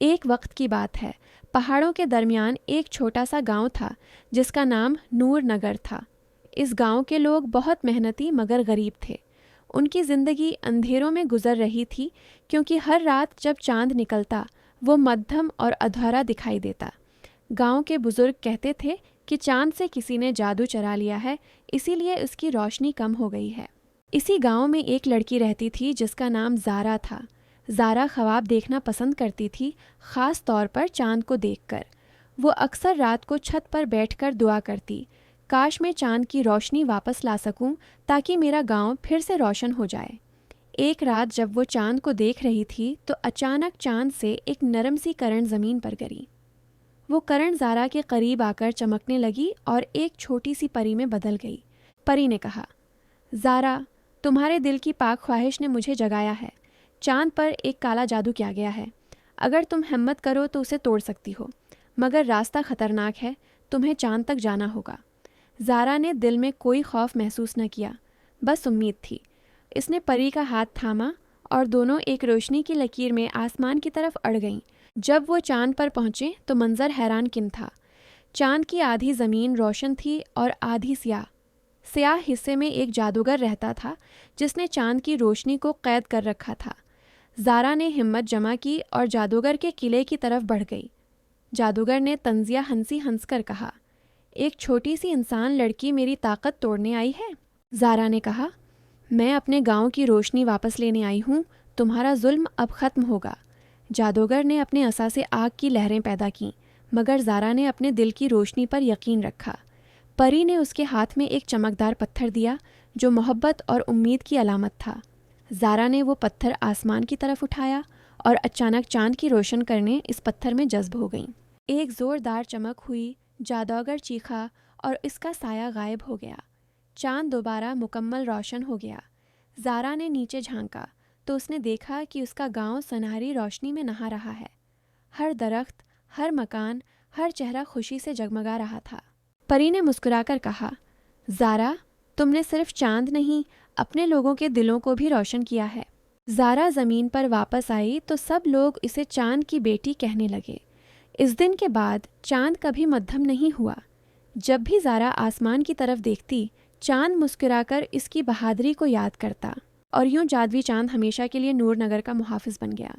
ایک وقت کی بات ہے، پہاڑوں کے درمیان ایک چھوٹا سا گاؤں تھا جس کا نام نور نگر تھا۔ اس گاؤں کے لوگ بہت محنتی مگر غریب تھے۔ ان کی زندگی اندھیروں میں گزر رہی تھی کیونکہ ہر رات جب چاند نکلتا وہ مدھم اور ادھورا دکھائی دیتا۔ گاؤں کے بزرگ کہتے تھے کہ چاند سے کسی نے جادو چرا لیا ہے، اسی لیے اس کی روشنی کم ہو گئی ہے۔ اسی گاؤں میں ایک لڑکی رہتی تھی جس کا نام زارا تھا۔ زارا خواب دیکھنا پسند کرتی تھی، خاص طور پر چاند کو دیکھ کر۔ وہ اکثر رات کو چھت پر بیٹھ کر دعا کرتی، کاش میں چاند کی روشنی واپس لا سکوں تاکہ میرا گاؤں پھر سے روشن ہو جائے۔ ایک رات جب وہ چاند کو دیکھ رہی تھی تو اچانک چاند سے ایک نرم سی کرن زمین پر گری۔ وہ کرن زارا کے قریب آ کر چمکنے لگی اور ایک چھوٹی سی پری میں بدل گئی۔ پری نے کہا، زارا، تمہارے دل کی پاک خواہش نے مجھے جگایا ہے۔ چاند پر ایک کالا جادو کیا گیا ہے، اگر تم ہمت کرو تو اسے توڑ سکتی ہو، مگر راستہ خطرناک ہے، تمہیں چاند تک جانا ہوگا۔ زارا نے دل میں کوئی خوف محسوس نہ کیا، بس امید تھی۔ اس نے پری کا ہاتھ تھاما اور دونوں ایک روشنی کی لکیر میں آسمان کی طرف اڑ گئیں۔ جب وہ چاند پر پہنچے تو منظر حیران کن تھا۔ چاند کی آدھی زمین روشن تھی اور آدھی سیاہ۔ سیاہ حصے میں ایک جادوگر رہتا تھا جس نے چاند کی روشنی کو قید کر رکھا تھا۔ زارا نے ہمت جمع کی اور جادوگر کے قلعے کی طرف بڑھ گئی۔ جادوگر نے طنزیہ ہنسی ہنس کر کہا، ایک چھوٹی سی انسان لڑکی میری طاقت توڑنے آئی ہے؟ زارا نے کہا، میں اپنے گاؤں کی روشنی واپس لینے آئی ہوں، تمہارا ظلم اب ختم ہوگا۔ جادوگر نے اپنے عصا سے آگ کی لہریں پیدا کیں، مگر زارا نے اپنے دل کی روشنی پر یقین رکھا۔ پری نے اس کے ہاتھ میں ایک چمکدار پتھر دیا جو محبت اور امید کی علامت تھا۔ زارا نے وہ پتھر آسمان کی طرف اٹھایا اور اچانک چاند کی روشن کرنے اس پتھر میں جذب ہو گئیں۔ ایک زوردار چمک ہوئی، جادوگر چیخا اور اس کا سایہ غائب ہو گیا۔ چاند دوبارہ مکمل روشن ہو گیا۔ زارا نے نیچے جھانکا تو اس نے دیکھا کہ اس کا گاؤں سنہری روشنی میں نہا رہا ہے۔ ہر درخت، ہر مکان، ہر چہرہ خوشی سے جگمگا رہا تھا۔ پری نے مسکرا کر کہا، زارا، تم نے صرف چاند نہیں، اپنے لوگوں کے دلوں کو بھی روشن کیا ہے۔ زارا زمین پر واپس آئی تو سب لوگ اسے چاند کی بیٹی کہنے لگے۔ اس دن کے بعد چاند کبھی مدھم نہیں ہوا۔ جب بھی زارا آسمان کی طرف دیکھتی، چاند مسکرا کر اس کی بہادری کو یاد کرتا، اور یوں جادوی چاند ہمیشہ کے لیے نور نگر کا محافظ بن گیا۔